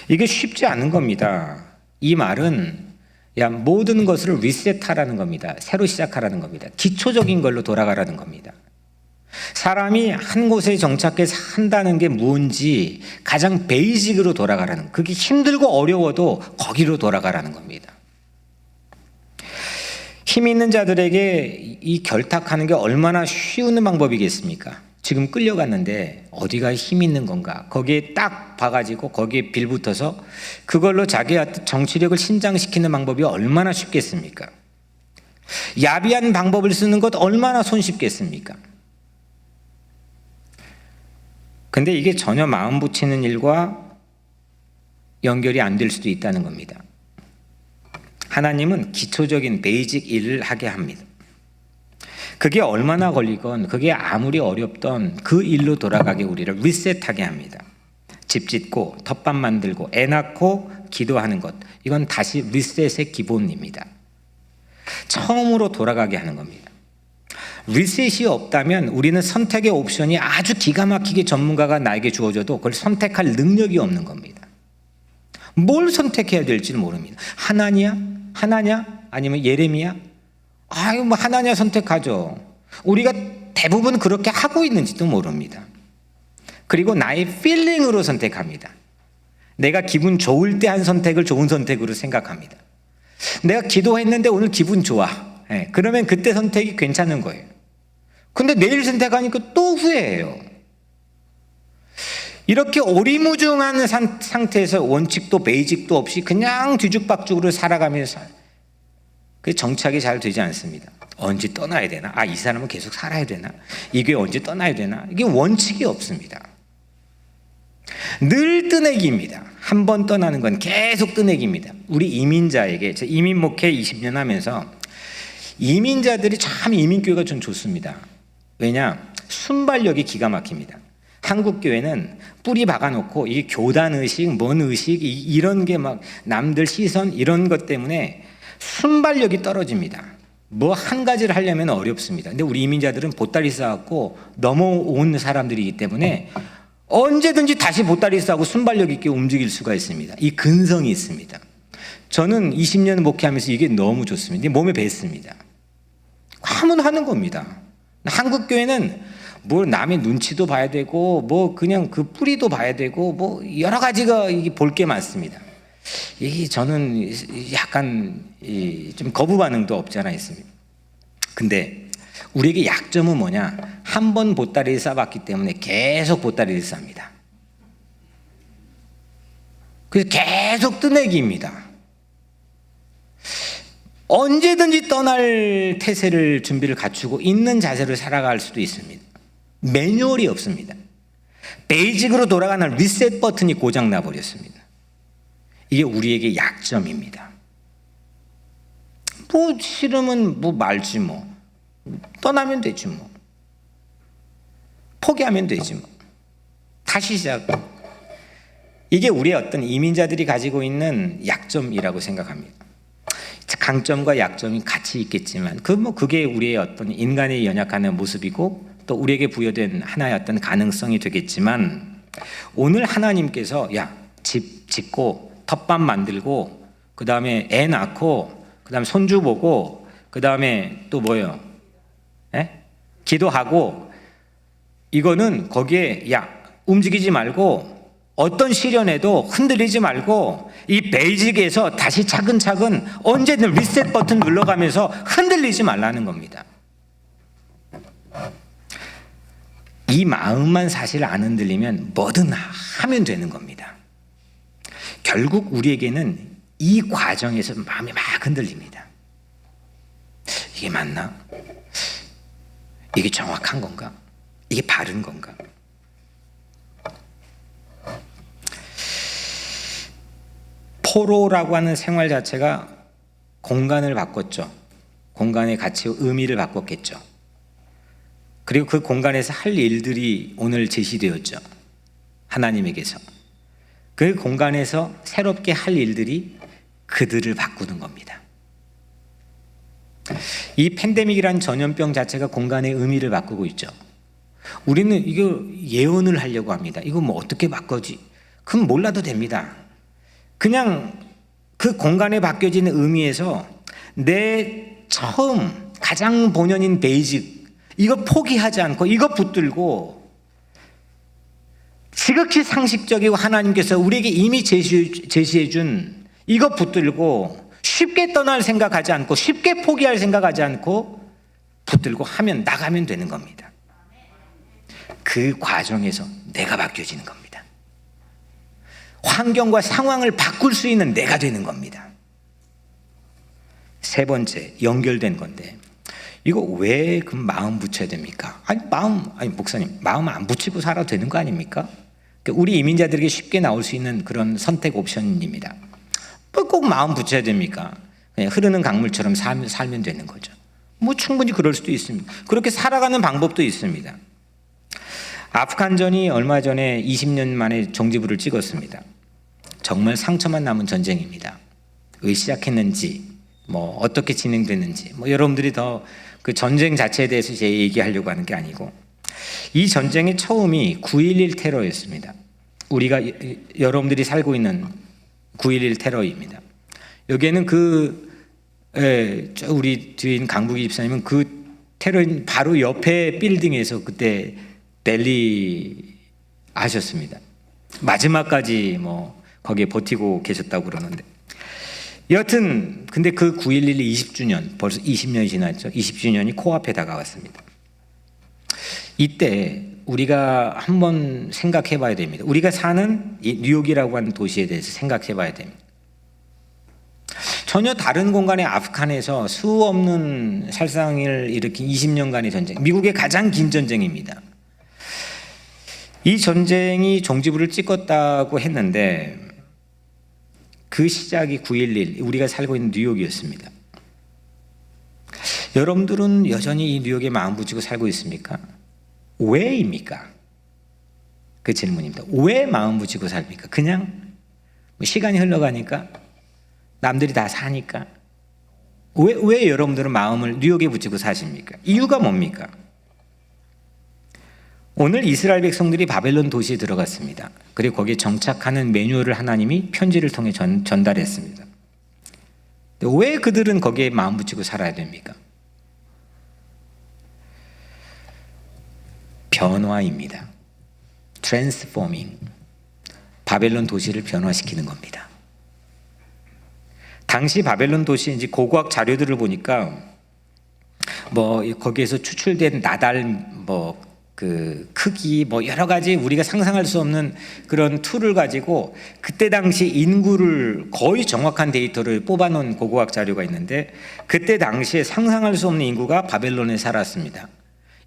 이게 쉽지 않은 겁니다. 이 말은 야 모든 것을 리셋하라는 겁니다. 새로 시작하라는 겁니다. 기초적인 걸로 돌아가라는 겁니다. 사람이 한 곳에 정착해서 한다는 게 뭔지 가장 베이직으로 돌아가라는, 그게 힘들고 어려워도 거기로 돌아가라는 겁니다. 힘 있는 자들에게 이 결탁하는 게 얼마나 쉬운 방법이겠습니까? 지금 끌려갔는데 어디가 힘 있는 건가? 거기에 딱 봐가지고 거기에 빌붙어서 그걸로 자기한테 정치력을 신장시키는 방법이 얼마나 쉽겠습니까? 야비한 방법을 쓰는 것 얼마나 손쉽겠습니까? 근데 이게 전혀 마음 붙이는 일과 연결이 안 될 수도 있다는 겁니다. 하나님은 기초적인 베이직 일을 하게 합니다. 그게 얼마나 걸리건 그게 아무리 어렵던 그 일로 돌아가게 우리를 리셋하게 합니다. 집 짓고 텃밭 만들고 애 낳고 기도하는 것, 이건 다시 리셋의 기본입니다. 처음으로 돌아가게 하는 겁니다. 리셋이 없다면 우리는 선택의 옵션이 아주 기가 막히게 전문가가 나에게 주어져도 그걸 선택할 능력이 없는 겁니다. 뭘 선택해야 될지를 모릅니다. 하나냐? 아니면 예레미야? 아유, 뭐 하나냐 선택하죠. 우리가 대부분 그렇게 하고 있는지도 모릅니다. 그리고 나의 필링으로 선택합니다. 내가 기분 좋을 때 한 선택을 좋은 선택으로 생각합니다. 내가 기도했는데 오늘 기분 좋아. 그러면 그때 선택이 괜찮은 거예요. 근데 내일 선택하니까 또 후회해요. 이렇게 오리무중한 상태에서 원칙도 베이직도 없이 그냥 뒤죽박죽으로 살아가면서 그 정착이 잘 되지 않습니다. 언제 떠나야 되나? 이 사람은 계속 살아야 되나? 이게 언제 떠나야 되나? 이게 원칙이 없습니다. 늘 뜨내기입니다. 한 번 떠나는 건 계속 뜨내기입니다. 우리 이민자에게, 저 이민 목회 20년 하면서 이민자들이 참 이민교회가 좀 좋습니다. 왜냐? 순발력이 기가 막힙니다. 한국 교회는 뿌리 박아놓고 이게 교단 의식, 뭔 의식 이런 게 막 남들 시선 이런 것 때문에 순발력이 떨어집니다. 뭐 한 가지를 하려면 어렵습니다. 근데 우리 이민자들은 보따리 싸갖고 넘어온 사람들이기 때문에 언제든지 다시 보따리 싸고 순발력 있게 움직일 수가 있습니다. 이 근성이 있습니다. 저는 20년 목회하면서 이게 너무 좋습니다. 몸에 뱄습니다. 하면 하는 겁니다. 한국 교회는 뭐 남의 눈치도 봐야 되고 뭐 그냥 그 뿌리도 봐야 되고 뭐 여러 가지가 이게 볼 게 많습니다. 이게 저는 약간 좀 거부 반응도 없지 않아 있습니다. 근데 우리에게 약점은 뭐냐? 한 번 보따리를 싸봤기 때문에 계속 보따리를 쌉니다. 그래서 계속 뜨내기입니다. 언제든지 떠날 태세를 준비를 갖추고 있는 자세로 살아갈 수도 있습니다. 매뉴얼이 없습니다. 베이직으로 돌아가는 리셋 버튼이 고장나 버렸습니다. 이게 우리에게 약점입니다. 뭐 싫으면 뭐 말지 뭐. 떠나면 되지 뭐. 포기하면 되지 뭐. 다시 시작. 이게 우리의 어떤 이민자들이 가지고 있는 약점이라고 생각합니다. 강점과 약점이 같이 있겠지만 그게 우리의 어떤 인간의 연약한 모습이고 또 우리에게 부여된 하나의 어떤 가능성이 되겠지만 오늘 하나님께서 집 짓고 텃밭 만들고 그 다음에 애 낳고 그 다음에 손주 보고 그 다음에 또 뭐예요? 기도하고 이거는 거기에 움직이지 말고 어떤 시련에도 흔들리지 말고 이 베이직에서 다시 차근차근 언제든 리셋 버튼 눌러가면서 흔들리지 말라는 겁니다. 이 마음만 사실 안 흔들리면 뭐든 하면 되는 겁니다. 결국 우리에게는 이 과정에서 마음이 막 흔들립니다. 이게 맞나? 이게 정확한 건가? 이게 바른 건가? 포로라고 하는 생활 자체가 공간을 바꿨죠. 공간의 가치, 의미를 바꿨겠죠. 그리고 그 공간에서 할 일들이 오늘 제시되었죠. 하나님에게서. 그 공간에서 새롭게 할 일들이 그들을 바꾸는 겁니다. 이 팬데믹이란 전염병 자체가 공간의 의미를 바꾸고 있죠. 우리는 이거 예언을 하려고 합니다. 이거 뭐 어떻게 바꿔지? 그럼 몰라도 됩니다. 그냥 그 공간에 바뀌어지는 의미에서 내 처음 가장 본연인 베이직 이거 포기하지 않고 이거 붙들고 지극히 상식적이고 하나님께서 우리에게 이미 제시해 준 이거 붙들고 쉽게 떠날 생각하지 않고 쉽게 포기할 생각하지 않고 붙들고 하면 나가면 되는 겁니다. 그 과정에서 내가 바뀌어지는 겁니다. 환경과 상황을 바꿀 수 있는 내가 되는 겁니다. 세 번째, 연결된 건데 이거 왜 그 마음 붙여야 됩니까? 아니 목사님, 마음 안 붙이고 살아도 되는 거 아닙니까? 우리 이민자들에게 쉽게 나올 수 있는 그런 선택 옵션입니다. 꼭 마음 붙여야 됩니까? 그냥 흐르는 강물처럼 살면 되는 거죠. 뭐 충분히 그럴 수도 있습니다. 그렇게 살아가는 방법도 있습니다. 아프간전이 얼마 전에 20년 만에 종지부를 찍었습니다. 정말 상처만 남은 전쟁입니다. 왜 시작했는지, 뭐 어떻게 진행됐는지, 뭐 여러분들이 더 그 전쟁 자체에 대해서 제 얘기하려고 하는 게 아니고, 이 전쟁의 처음이 9.11 테러였습니다. 우리가 여러분들이 살고 있는 9.11 테러입니다. 여기에는 우리 뒤인 강북이 집사님은 그 테러인 바로 옆에 빌딩에서 그때 랠리 하셨습니다. 마지막까지 뭐 거기에 버티고 계셨다고 그러는데, 여튼 근데 그 9.11 20주년, 벌써 20년이 지났죠. 20주년이 코앞에 다가왔습니다. 이때 우리가 한번 생각해 봐야 됩니다. 우리가 사는 이 뉴욕이라고 하는 도시에 대해서 생각해 봐야 됩니다. 전혀 다른 공간의 아프간에서 수 없는 살상을 일으킨 20년간의 전쟁, 미국의 가장 긴 전쟁입니다. 이 전쟁이 종지부를 찍었다고 했는데 그 시작이 9.11, 우리가 살고 있는 뉴욕이었습니다. 여러분들은 여전히 이 뉴욕에 마음 붙이고 살고 있습니까? 왜입니까? 그 질문입니다. 왜 마음 붙이고 삽니까? 그냥 시간이 흘러가니까? 남들이 다 사니까? 왜 여러분들은 마음을 뉴욕에 붙이고 사십니까? 이유가 뭡니까? 오늘 이스라엘 백성들이 바벨론 도시에 들어갔습니다. 그리고 거기에 정착하는 매뉴얼을 하나님이 편지를 통해 전달했습니다. 왜 그들은 거기에 마음 붙이고 살아야 됩니까? 변화입니다. 트랜스포밍. 바벨론 도시를 변화시키는 겁니다. 당시 바벨론 도시 이제 고고학 자료들을 보니까 뭐 거기에서 추출된 나달 그 크기 여러 가지 우리가 상상할 수 없는 그런 툴을 가지고 그때 당시 인구를 거의 정확한 데이터를 뽑아놓은 고고학 자료가 있는데, 그때 당시에 상상할 수 없는 인구가 바벨론에 살았습니다.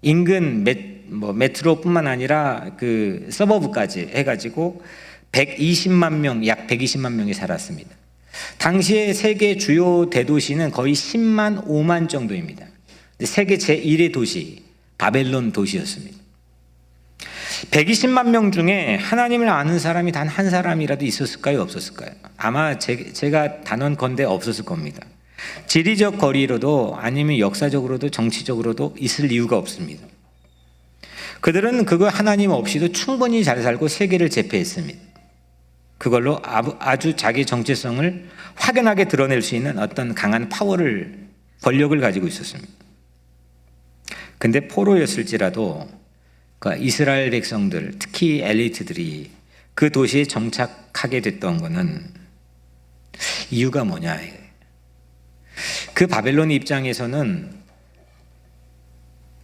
인근 메트로뿐만 아니라 그 서버브까지 해가지고 120만 명, 약 120만 명이 살았습니다. 당시에 세계 주요 대도시는 거의 10만 5만 정도입니다. 세계 제1의 도시 바벨론 도시였습니다. 120만 명 중에 하나님을 아는 사람이 단 한 사람이라도 있었을까요? 없었을까요? 아마 제가 단언컨대 없었을 겁니다. 지리적 거리로도 아니면 역사적으로도 정치적으로도 있을 이유가 없습니다. 그들은 그거 하나님 없이도 충분히 잘 살고 세계를 제패했습니다. 그걸로 아주 자기 정체성을 확연하게 드러낼 수 있는 어떤 강한 권력을 가지고 있었습니다. 근데 포로였을지라도 그 이스라엘 백성들, 특히 엘리트들이 그 도시에 정착하게 됐던 것은 이유가 뭐냐? 그 바벨론 입장에서는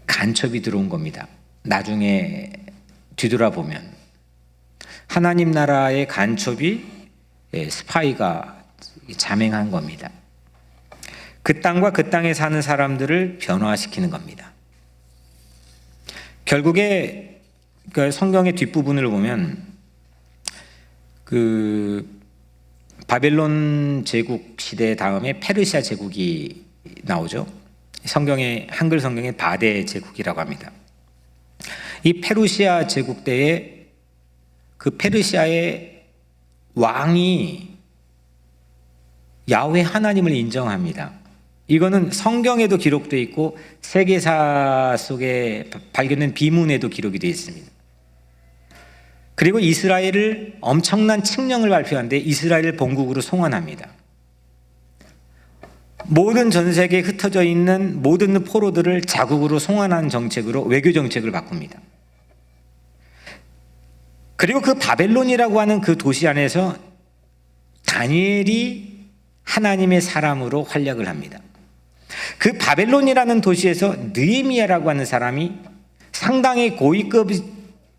간첩이 들어온 겁니다. 나중에 뒤돌아보면 하나님 나라의 간첩이 스파이가 잠행한 겁니다. 그 땅과 그 땅에 사는 사람들을 변화시키는 겁니다. 결국에 그 성경의 뒷부분을 보면 그 바벨론 제국 시대 다음에 페르시아 제국이 나오죠. 성경에, 한글 성경에 바데 제국이라고 합니다. 이 페르시아 제국 때에 그 페르시아의 왕이 야훼 하나님을 인정합니다. 이거는 성경에도 기록되어 있고 세계사 속에 발견된 비문에도 기록이 되어 있습니다. 그리고 이스라엘을 엄청난 칙령을 발표하는데 이스라엘을 본국으로 송환합니다. 모든 전 세계에 흩어져 있는 모든 포로들을 자국으로 송환하는 정책으로 외교 정책을 바꿉니다. 그리고 그 바벨론이라고 하는 그 도시 안에서 다니엘이 하나님의 사람으로 활약을 합니다. 그 바벨론이라는 도시에서 느헤미야라고 하는 사람이 상당히 고위급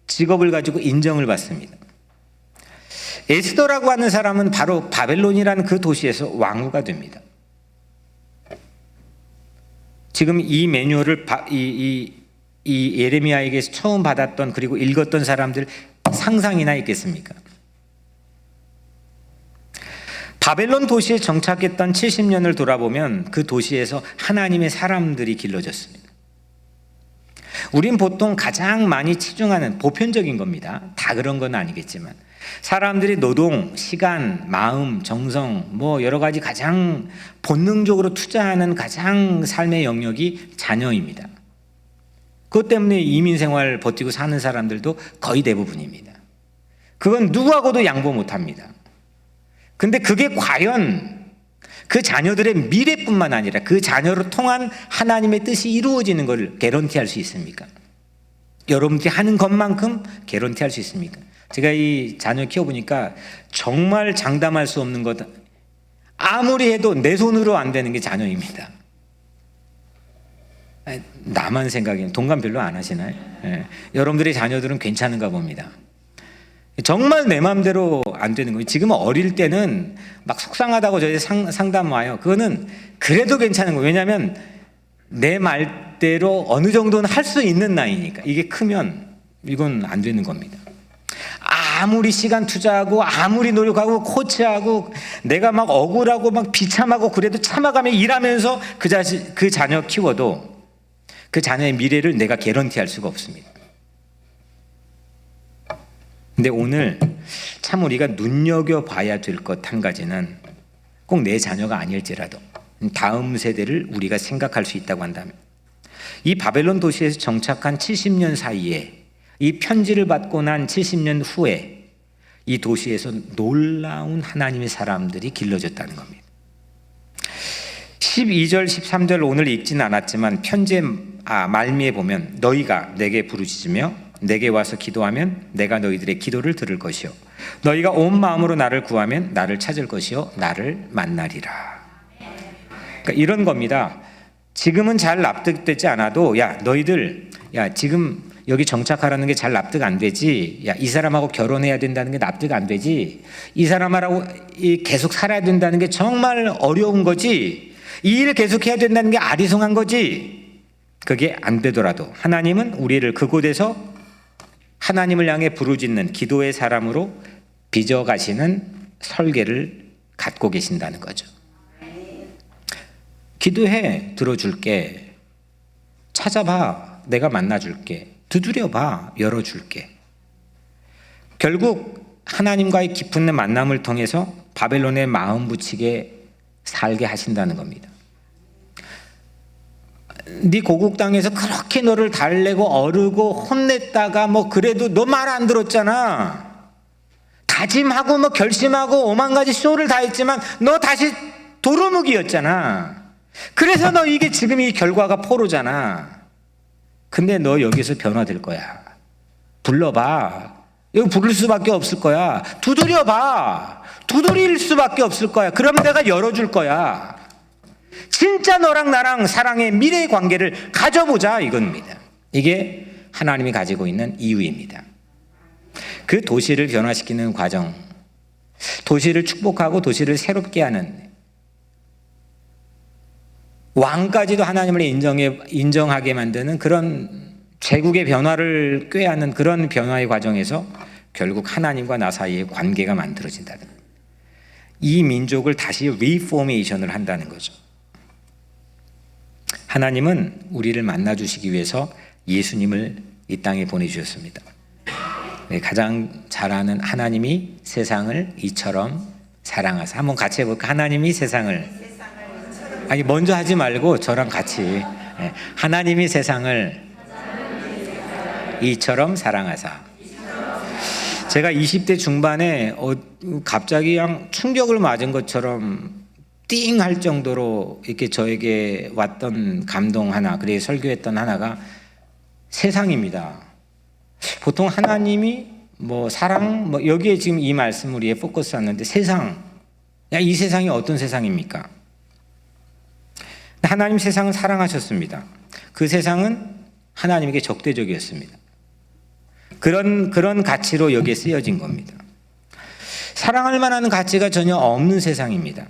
직업을 가지고 인정을 받습니다. 에스더라고 하는 사람은 바로 바벨론이라는 그 도시에서 왕후가 됩니다. 지금 이 매뉴얼을 이 예레미야에게서 처음 받았던 그리고 읽었던 사람들 상상이나 있겠습니까? 바벨론 도시에 정착했던 70년을 돌아보면 그 도시에서 하나님의 사람들이 길러졌습니다. 우린 보통 가장 많이 치중하는 보편적인 겁니다. 다 그런 건 아니겠지만 사람들이 노동, 시간, 마음, 정성 뭐 여러 가지 가장 본능적으로 투자하는 가장 삶의 영역이 자녀입니다. 그것 때문에 이민 생활 버티고 사는 사람들도 거의 대부분입니다. 그건 누구하고도 양보 못합니다. 근데 그게 과연 그 자녀들의 미래뿐만 아니라 그 자녀로 통한 하나님의 뜻이 이루어지는 걸 개런티할 수 있습니까? 여러분들이 하는 것만큼 개런티할 수 있습니까? 제가 이 자녀 키워보니까 정말 장담할 수 없는 것, 아무리 해도 내 손으로 안 되는 게 자녀입니다. 나만 생각해요. 동감 별로 안 하시나요? 예. 여러분들의 자녀들은 괜찮은가 봅니다. 정말 내 마음대로 안 되는 거예요. 지금 어릴 때는 막 속상하다고 저희 상담 와요. 그거는 그래도 괜찮은 거예요. 왜냐하면 내 말대로 어느 정도는 할 수 있는 나이니까. 이게 크면 이건 안 되는 겁니다. 아무리 시간 투자하고 아무리 노력하고 코치하고 내가 막 억울하고 막 비참하고 그래도 참아가며 일하면서 그 자녀 키워도 그 자녀의 미래를 내가 개런티할 수가 없습니다. 근데 오늘 참 우리가 눈여겨봐야 될 것 한 가지는 꼭 내 자녀가 아닐지라도 다음 세대를 우리가 생각할 수 있다고 한다면 이 바벨론 도시에서 정착한 70년 사이에 이 편지를 받고 난 70년 후에 이 도시에서 놀라운 하나님의 사람들이 길러졌다는 겁니다. 12절 13절 오늘 읽지는 않았지만 편지의 말미에 보면 너희가 내게 부르짖으며 내게 와서 기도하면 내가 너희들의 기도를 들을 것이요 너희가 온 마음으로 나를 구하면 나를 찾을 것이요 나를 만나리라. 그러니까 이런 겁니다. 지금은 잘 납득되지 않아도 야 너희들 야 지금 여기 정착하라는 게 잘 납득 안 되지. 야 이 사람하고 결혼해야 된다는 게 납득 안 되지. 이 사람하고 계속 살아야 된다는 게 정말 어려운 거지. 이 일 계속 해야 된다는 게 아리송한 거지. 그게 안 되더라도 하나님은 우리를 그곳에서 하나님을 향해 부르짖는 기도의 사람으로 빚어가시는 설계를 갖고 계신다는 거죠. 기도해, 들어줄게. 찾아봐, 내가 만나줄게. 두드려봐, 열어줄게. 결국 하나님과의 깊은 만남을 통해서 바벨론에 마음 붙이게 살게 하신다는 겁니다. 네 고국 땅에서 그렇게 너를 달래고 어르고 혼냈다가 뭐 그래도 너 말 안 들었잖아. 다짐하고 뭐 결심하고 오만 가지 쇼를 다 했지만 너 다시 도루묵이었잖아. 그래서 너 이게 지금 이 결과가 포로잖아. 근데 너 여기서 변화될 거야. 불러봐. 여기 부를 수밖에 없을 거야. 두드려봐. 두드릴 수밖에 없을 거야. 그럼 내가 열어줄 거야. 진짜 너랑 나랑 사랑의 미래의 관계를 가져보자 이겁니다. 이게 하나님이 가지고 있는 이유입니다. 그 도시를 변화시키는 과정, 도시를 축복하고 도시를 새롭게 하는 왕까지도 하나님을 인정하게 만드는 그런 제국의 변화를 꾀하는 그런 변화의 과정에서 결국 하나님과 나 사이의 관계가 만들어진다는 이 민족을 다시 리포메이션을 한다는 거죠. 하나님은 우리를 만나주시기 위해서 예수님을 이 땅에 보내주셨습니다. 가장 잘 아는 하나님이 세상을 이처럼 사랑하사. 한번 같이 해볼까? 하나님이 세상을, 아니 먼저 하지 말고 저랑 같이. 하나님이 세상을 이처럼 사랑하사. 제가 20대 중반에 갑자기 그냥 충격을 맞은 것처럼 띵 할 정도로 이렇게 저에게 왔던 감동 하나, 그리고 설교했던 하나가 세상입니다. 보통 하나님이 뭐 사랑, 뭐 여기에 지금 이 말씀 우리에 포커스 하는데 세상, 야, 이 세상이 어떤 세상입니까? 하나님 세상을 사랑하셨습니다. 그 세상은 하나님에게 적대적이었습니다. 그런 가치로 여기에 쓰여진 겁니다. 사랑할 만한 가치가 전혀 없는 세상입니다.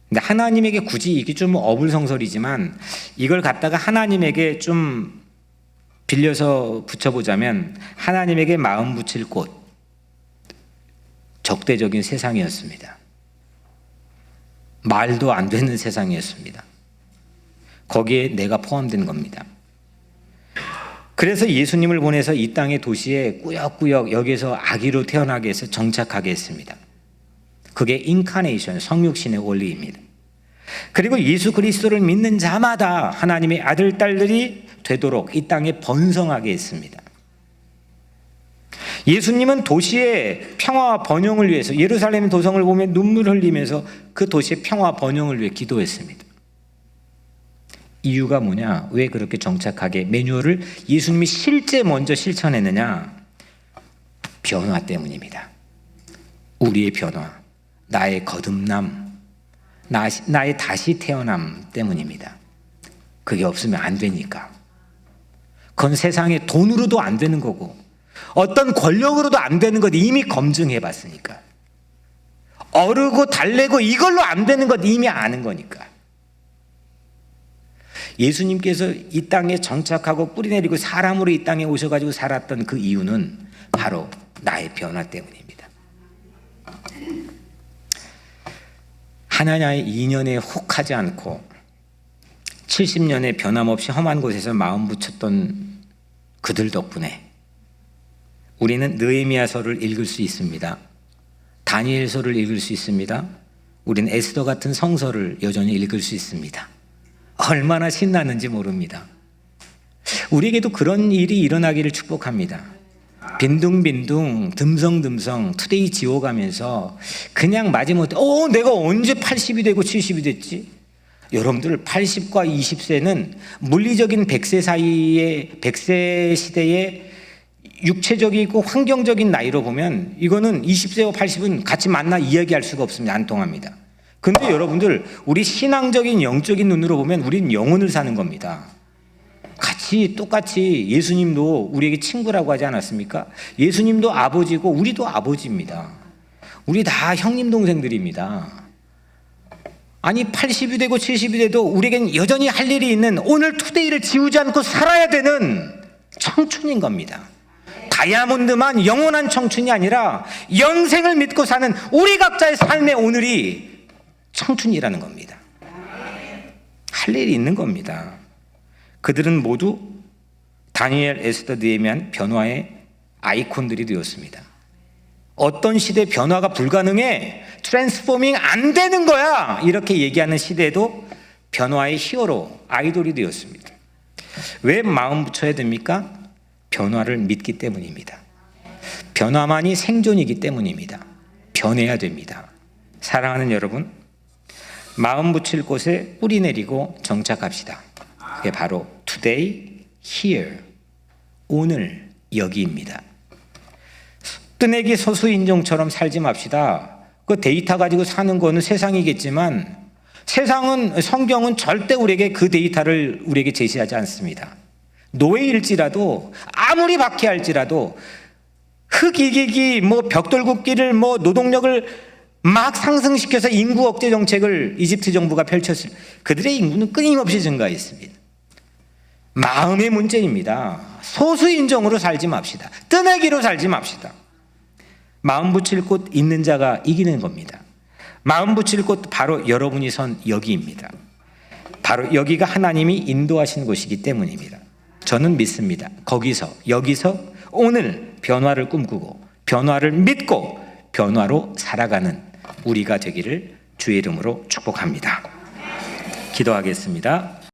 근데 하나님에게 굳이 이게 좀 어불성설이지만 이걸 갖다가 하나님에게 좀 빌려서 붙여보자면 하나님에게 마음 붙일 곳, 적대적인 세상이었습니다. 말도 안 되는 세상이었습니다. 거기에 내가 포함된 겁니다. 그래서 예수님을 보내서 이 땅의 도시에 꾸역꾸역 여기서 아기로 태어나게 해서 정착하게 했습니다. 그게 인카네이션, 성육신의 원리입니다. 그리고 예수 그리스도를 믿는 자마다 하나님의 아들, 딸들이 되도록 이 땅에 번성하게 했습니다. 예수님은 도시의 평화와 번영을 위해서 예루살렘 도성을 보면 눈물 흘리면서 그 도시의 평화와 번영을 위해 기도했습니다. 이유가 뭐냐? 왜 그렇게 정착하게 매뉴얼을 예수님이 실제 먼저 실천했느냐? 변화 때문입니다. 우리의 변화, 나의 거듭남, 나의 다시 태어남 때문입니다. 그게 없으면 안 되니까. 그건 세상에 돈으로도 안 되는 거고 어떤 권력으로도 안 되는 것 이미 검증해 봤으니까. 어르고 달래고 이걸로 안 되는 것 이미 아는 거니까. 예수님께서 이 땅에 정착하고 뿌리내리고 사람으로 이 땅에 오셔가지고 살았던 그 이유는 바로 나의 변화 때문입니다. 하나님의 인연에 혹하지 않고 70년의 변함없이 험한 곳에서 마음 붙였던 그들 덕분에 우리는 느헤미야서를 읽을 수 있습니다. 다니엘서를 읽을 수 있습니다. 우리는 에스더 같은 성서를 여전히 읽을 수 있습니다. 얼마나 신나는지 모릅니다. 우리에게도 그런 일이 일어나기를 축복합니다. 빈둥빈둥 듬성듬성 투데이 지워가면서 그냥 마지못해 내가 언제 80이 되고 70이 됐지? 여러분들 80과 20세는 물리적인 100세 사이의 100세 시대의 육체적이고 환경적인 나이로 보면 이거는 20세와 80은 같이 만나 이야기할 수가 없습니다. 안 통합니다. 근데 여러분들 우리 신앙적인 영적인 눈으로 보면 우리는 영혼을 사는 겁니다. 같이 똑같이 예수님도 우리에게 친구라고 하지 않았습니까? 예수님도 아버지고 우리도 아버지입니다. 우리 다 형님 동생들입니다. 아니 80이 되고 70이 돼도 우리에겐 여전히 할 일이 있는 오늘 투데이를 지우지 않고 살아야 되는 청춘인 겁니다. 다이아몬드만 영원한 청춘이 아니라 영생을 믿고 사는 우리 각자의 삶의 오늘이 청춘이라는 겁니다. 할 일이 있는 겁니다. 그들은 모두 다니엘, 에스더, 느헤미야 변화의 아이콘들이 되었습니다. 어떤 시대 변화가 불가능해, 트랜스포밍 안 되는 거야 이렇게 얘기하는 시대에도 변화의 히어로, 아이돌이 되었습니다. 왜 마음 붙여야 됩니까? 변화를 믿기 때문입니다. 변화만이 생존이기 때문입니다. 변해야 됩니다. 사랑하는 여러분, 마음 붙일 곳에 뿌리 내리고 정착합시다. 그게 바로 today, here, 오늘 여기입니다. 뜨내기 소수인종처럼 살지 맙시다. 그 데이터 가지고 사는 거는 세상이겠지만 세상은, 성경은 절대 우리에게 그 데이터를 우리에게 제시하지 않습니다. 노예일지라도 아무리 박해할지라도 흑이기기 벽돌 굽기를 노동력을 막 상승시켜서 인구 억제 정책을 이집트 정부가 펼쳤을 그들의 인구는 끊임없이 증가했습니다. 마음의 문제입니다. 소수인종으로 살지 맙시다. 뜨내기로 살지 맙시다. 마음 붙일 곳 있는 자가 이기는 겁니다. 마음 붙일 곳 바로 여러분이 선 여기입니다. 바로 여기가 하나님이 인도하신 곳이기 때문입니다. 저는 믿습니다. 거기서 여기서 오늘 변화를 꿈꾸고 변화를 믿고 변화로 살아가는 우리가 되기를 주의 이름으로 축복합니다. 기도하겠습니다.